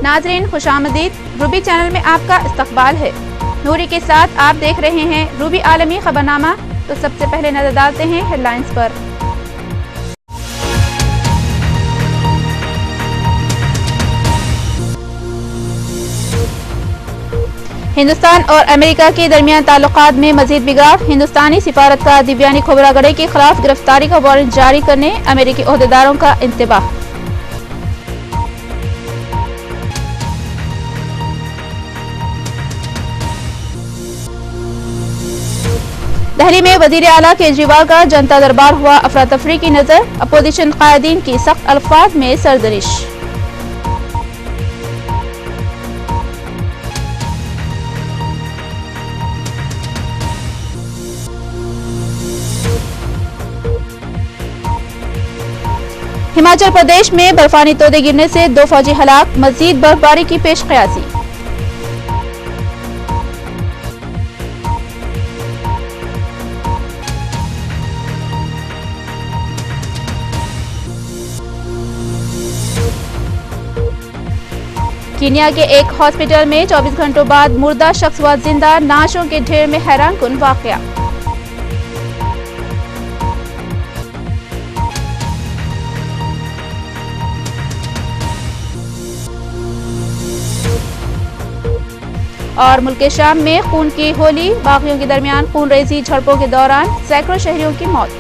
नाजरीन खुशामदीद, Ruby channel में आपका इस्तकबाल है। नूरी के साथ आप देख रहे हैं रूबी आलमी खबरनामा। तो सबसे पहले नजर डालते हैं हेडलाइंस पर। हिंदुस्तान और अमेरिका के दरमियान ताल्लुकात में मजीद बिगाड़। हिंदुस्तानी सिफारतकार दिव्यानी खोबरागड़े के खिलाफ गिरफ्तारी का वारंट जारी करने अमेरिकी ओहदेदारों का इंतबाह। दिल्ली में वजीर आला केजरीवाल का जनता दरबार हुआ अफरा तफरी की नजर। अपोजिशन कायदीन की सख्त अल्फाज में सरजरिश। हिमाचल प्रदेश में बर्फानी तोदे गिरने से 2 फौजी हलाक। मजीद बर्फबारी की पेश क़यासी। कीनिया के एक हॉस्पिटल में 24 घंटों बाद मुर्दा शख्स हुआ जिंदा। नाशों के ढेर में हैरानकुन वाकया। और मुल्क शाम में खून की होली। बागियों के दरमियान खून रेजी झड़पों के दौरान सैकड़ों शहरियों की मौत।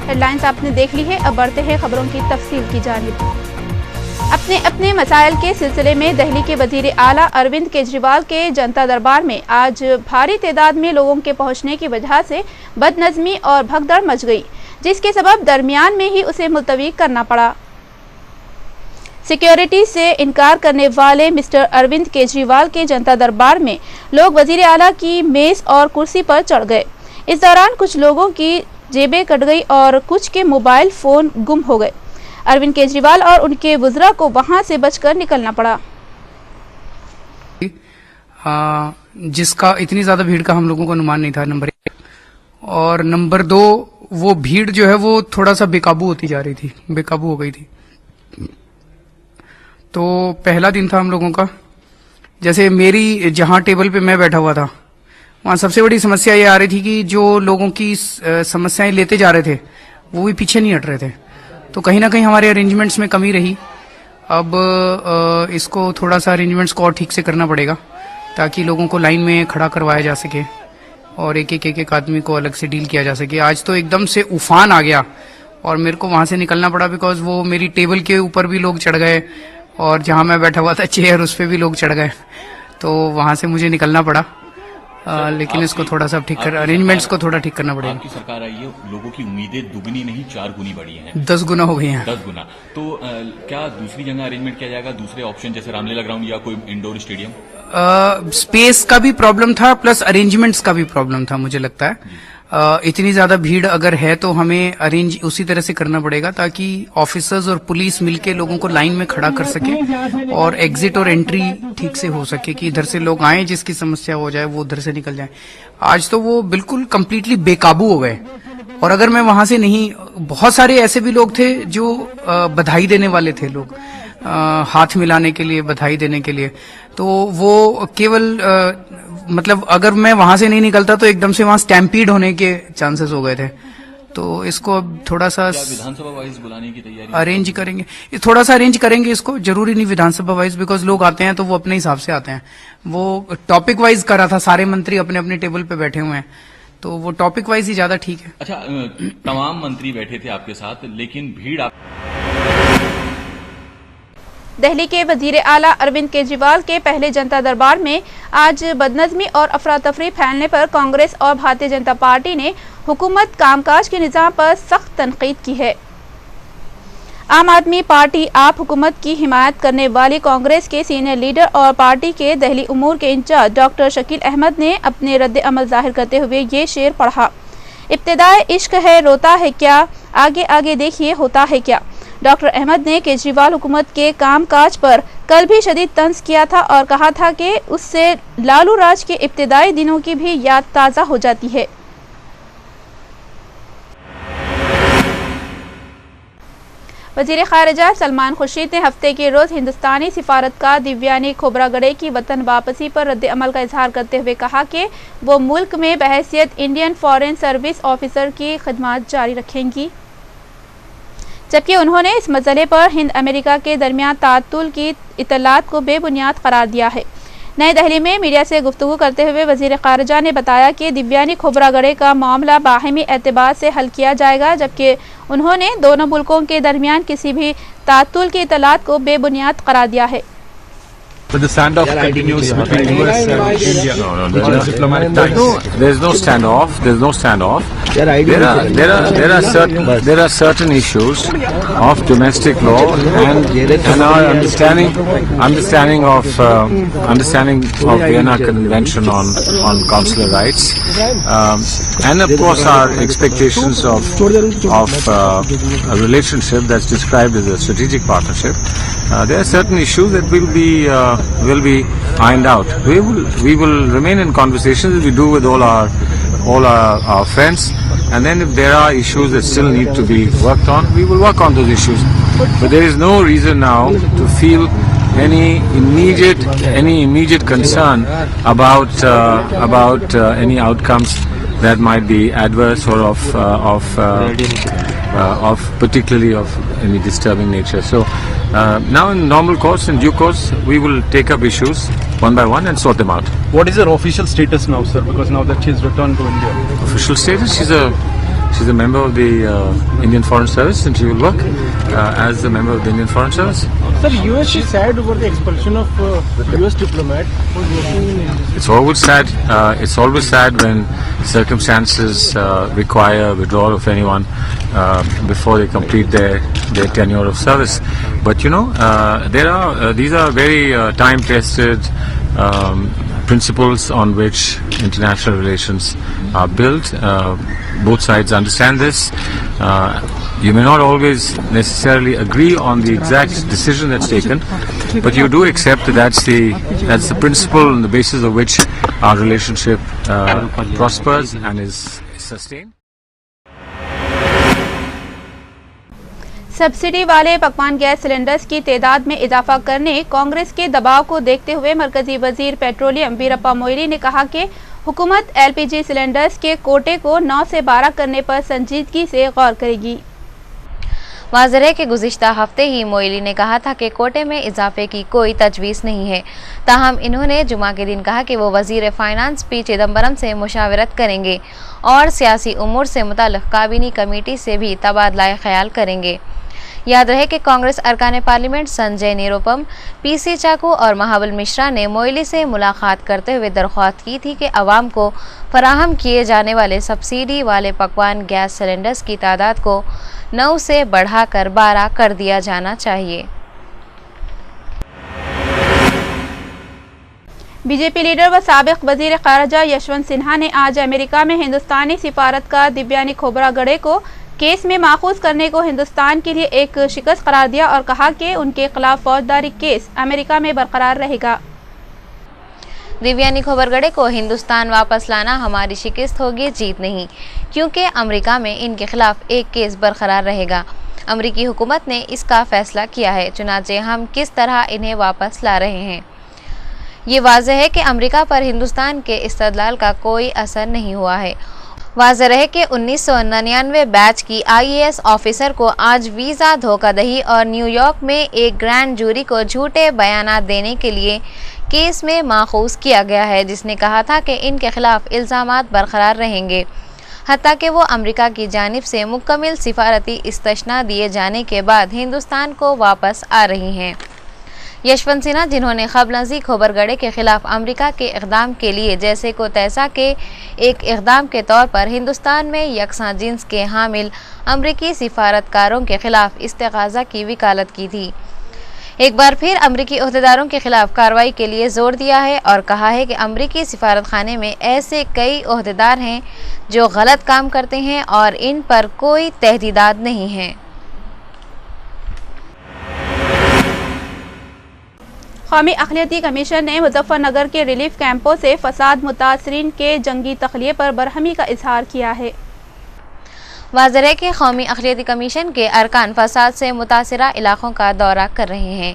हेडलाइंस आपने देख ली है। अब बढ़ते हैं खबरों की तफसील की जानिब। अपने अपने मसाइल के सिलसिले में दिल्ली के वजीर आला अरविंद केजरीवाल के जनता दरबार में आज भारी तादाद में लोगों के पहुंचने की वजह से बदनज़मी और भगदड़ मच गई, जिसके सबब दरमियान में ही उसे मुलतवी करना पड़ा। सिक्योरिटी से इनकार करने वाले मिस्टर अरविंद केजरीवाल के जनता दरबार में लोग वजीर आला की मेज और कुर्सी पर चढ़ गए। इस दौरान कुछ लोगों की जेबें कट गई और कुछ के मोबाइल फोन गुम हो गए। अरविंद केजरीवाल और उनके वज़रा को वहां से बचकर निकलना पड़ा। जिसका इतनी ज्यादा भीड़ का हम लोगों को अनुमान नहीं था, नंबर 1। और नंबर 2, वो भीड़ जो है वो थोड़ा सा बेकाबू होती जा रही थी, बेकाबू हो गई थी। तो पहला दिन था हम लोगों का। जैसे मेरी जहां टेबल पे मैं बैठा हुआ था, वहां सबसे बड़ी समस्या ये आ रही थी कि जो लोगों की समस्याएं लेते जा रहे थे वो भी पीछे नहीं हट रहे थे। तो कहीं ना कहीं हमारे अरेंजमेंट्स में कमी रही। अब इसको थोड़ा सा अरेंजमेंट्स को और ठीक से करना पड़ेगा ताकि लोगों को लाइन में खड़ा करवाया जा सके और एक आदमी को अलग से डील किया जा सके। आज तो एकदम से उफान आ गया और मेरे को वहां से निकलना पड़ा, बिकॉज वो मेरी टेबल के ऊपर भी लोग चढ़ गए और जहां मैं बैठा हुआ था चेयर, उस पर भी लोग चढ़ गए। तो वहां से मुझे निकलना पड़ा। लेकिन इसको थोड़ा सा ठीक कर, अरेंजमेंट्स को थोड़ा ठीक करना पड़ेगा। आपकी सरकार आई है, लोगों की उम्मीदें दुगनी नहीं 4 गुनी बढ़ी हैं। 10 गुना हो गई हैं। 10 गुना। तो क्या दूसरी जगह अरेंजमेंट किया जाएगा, दूसरे ऑप्शन जैसे रामलीला ग्राउंड या कोई इंडोर स्टेडियम? स्पेस का भी प्रॉब्लम था प्लस अरेंजमेंट्स का भी प्रॉब्लम था। मुझे लगता है इतनी ज्यादा भीड़ अगर है तो हमें अरेंज उसी तरह से करना पड़ेगा ताकि ऑफिसर्स और पुलिस मिलके लोगों को लाइन में खड़ा कर सके और एग्जिट और एंट्री ठीक से हो सके कि इधर से लोग आए, जिसकी समस्या हो जाए वो उधर से निकल जाए। आज तो वो बिल्कुल कंप्लीटली बेकाबू हो गए। और अगर मैं वहां से नहीं, बहुत सारे ऐसे भी लोग थे जो बधाई देने वाले थे, लोग हाथ मिलाने के लिए, बधाई देने के लिए। तो वो केवल मतलब अगर मैं वहां से नहीं निकलता तो एकदम से वहां स्टैम्पीड होने के चांसेस हो गए थे। तो इसको अब थोड़ा सा विधानसभा वाइज बुलाने की तैयारी अरेंज करेंगे, थोड़ा सा अरेंज करेंगे इसको। जरूरी नहीं विधानसभा वाइज, बिकॉज लोग आते हैं तो वो अपने हिसाब से आते हैं। वो टॉपिक वाइज करा था, सारे मंत्री अपने अपने टेबल पे बैठे हुए हैं, तो वो टॉपिक वाइज ही ज्यादा ठीक है। अच्छा, तमाम मंत्री बैठे थे आपके साथ, लेकिन भीड़ दिल्ली के वजीर आला अरविंद केजरीवाल के पहले जनता दरबार में आज बदनज़मी और अफरा तफरी फैलने पर कांग्रेस और भारतीय जनता पार्टी ने हुकूमत कामकाज के निज़ाम पर सख्त तनकीद की है। आम आदमी पार्टी आप हुकूमत की हिमायत करने वाली कांग्रेस के सीनियर लीडर और पार्टी के दिल्ली उमूर के इंचार्ज डॉक्टर शकील अहमद ने अपने रद्द अमल जाहिर करते हुए ये शेर पढ़ा। इब्तिदाए इश्क है रोता है क्या, आगे आगे देखिए होता है क्या। डॉक्टर अहमद ने केजरीवाल हुकूमत के कामकाज पर कल भी शदीद तंज किया था और कहा था कि उससे लालू राज के इब्तिदाई दिनों की भी याद ताज़ा हो जाती है। वज़ीर ख़ारिजा सलमान खुर्शीद ने हफ्ते के रोज़ हिंदुस्तानी सिफारतकार दिव्यानी खोबरागड़े की वतन वापसी पर रद्द अमल का इजहार करते हुए कहा कि वो मुल्क में बहैसियत इंडियन फॉरेन सर्विस ऑफिसर की खिदमत जारी रखेंगी, जबकि उन्होंने इस मसले पर हिंद अमेरिका के दरमियान तातुल की इतलात को बेबुनियाद करार दिया है। नई दिल्ली में मीडिया से गुफ्तगू करते हुए वज़ीर ख़ारिजा ने बताया कि दिव्यानी खोबरागड़े का मामला बाहिमी एतबार से हल किया जाएगा, जबकि उन्होंने दोनों मुल्कों के दरमियान किसी भी तातुल की इतलात को बेबुनियाद करार दिया है। But the standoff continues between US and India. No, diplomatic ties. There's no standoff. There's no standoff. There are certain issues of domestic law and our understanding of Vienna Convention on consular rights, and of course our expectations of a relationship that's described as a strategic partnership. There are certain issues that will be ironed out. We will remain in conversations as we do with all our friends, and then if there are issues that still need to be worked on, we will work on those issues. But there is no reason now to feel any immediate concern about any outcomes that might be adverse or of particularly of any disturbing nature. So now in normal course, in due course, we will take up issues one by one and sort them out. What is her official status now, sir? Because now that she's returned to India. Official status, she's a member of the Indian Foreign Service, and she will work as a member of the Indian Foreign Service. Sir, US is sad over the expulsion of US diplomat who was working in India. It's always sad. It's always sad when circumstances require withdrawal of anyone before they complete their tenure of service. But you know, these are very time-tested principles on which international relations are built. Both sides understand this. You may not always necessarily agree on the exact decision that's taken, but you do accept that that's the principle on the basis of which our relationship prospers and is sustained. Subsidy वाले पकवान gas cylinders की तादाद में इजाफा करने कांग्रेस के दबाव को देखते हुए मरकजी वजीर पेट्रोलियम वीरप्पा मोइली ने कहा कि हुकूमत एलपीजी सिलेंडर्स के कोटे को 9 से 12 करने पर संजीदगी से गौर करेगी। वाज़ेह है कि गुज़िश्ता हफ्ते ही मोइली ने कहा था कि कोटे में इजाफे की कोई तजवीज़ नहीं है। ताहम इन्होंने जुमा के दिन कहा कि वो वज़ीर फाइनेंस पी चिदम्बरम से मुशावरत करेंगे और सियासी उमूर से मुताल्लिक़ काबीनी कमेटी से भी तबादला ख्याल करेंगे। याद रहे कि कांग्रेस अरकान पार्लियामेंट संजय निरुपम, पीसी चाकू और महाबल मिश्रा ने मोइली से मुलाकात करते हुए दरख्वास्त की थी कि अवाम को फराहम किए जाने वाले सब्सिडी वाले पकवान गैस सिलेंडर्स की तादाद को 9 से बढ़ाकर 12 कर दिया जाना चाहिए। बीजेपी लीडर व साबिक वजीर ख़ारिजा यशवंत सिन्हा ने आज अमेरिका में हिंदुस्तानी सिफारतकार दिव्यानी खोबरागड़े को केस में माखूज करने को हिंदुस्तान के लिए एक शिकस्त करार दिया और कहा कि उनके खिलाफ फौजदारी केस अमेरिका में बरकरार रहेगा। दिव्यानी खोबरागड़े को हिंदुस्तान वापस लाना हमारी शिकस्त होगी, जीत नहीं, क्योंकि अमेरिका में इनके खिलाफ एक केस बरकरार रहेगा। अमेरिकी हुकूमत ने इसका फैसला किया है, चुनाचे हम किस तरह इन्हें वापस ला रहे हैं। ये वाज़ेह है कि अमेरिका पर हिंदुस्तान के इस्तदलाल का कोई असर नहीं हुआ है। वाज़ेह रहे कि 1999 बैच की IAS ऑफिसर को आज वीज़ा धोखाधड़ी और न्यूयॉर्क में एक ग्रैंड जूरी को झूठे बयानात देने के लिए केस में माखूज किया गया है, जिसने कहा था कि इनके खिलाफ इल्ज़ामात बरकरार रहेंगे हत्ता कि वो अमेरिका की जानिब से मुकम्मल सिफारती इस्तिस्ना दिए जाने के बाद हिंदुस्तान को वापस आ रही हैं। यशवंत सिन्हा, जिन्होंने ख़बलजी खोबरागड़े के खिलाफ अमेरिका के इक़दाम के लिए जैसे को तैसा के एक इक़दाम के तौर पर हिंदुस्तान में यकसा जिन्स के हामिल अमेरिकी सिफारतकारों के खिलाफ इस्तिग़ाज़ा की वकालत की थी, एक बार फिर अमेरिकी अहदेदारों के खिलाफ कार्रवाई के लिए जोर दिया है और कहा है कि अमेरिकी सिफारत खाने में ऐसे कई अहदेदार हैं जो गलत काम करते हैं और इन पर कोई तहदीदात नहीं है। कौमी अक़लियती कमीशन ने मुजफ्फरनगर के रिलीफ कैंपों से फसाद मुतासरीन के जंगी तख्लिये पर बरहमी का इजहार किया है। वाज़ेह है कि कौमी अक़लियती कमीशन के अरकान फसाद से मुतासरा इलाकों का दौरा कर रहे हैं।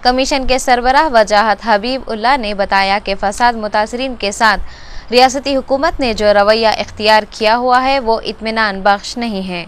कमीशन के सरबराह वजाहत हबीब उल्लाह ने बताया कि फसाद मुतासरीन के साथ रियासती हुकूमत ने जो रवैया इख्तियार किया हुआ है वो इत्मीनान बख्श नहीं है।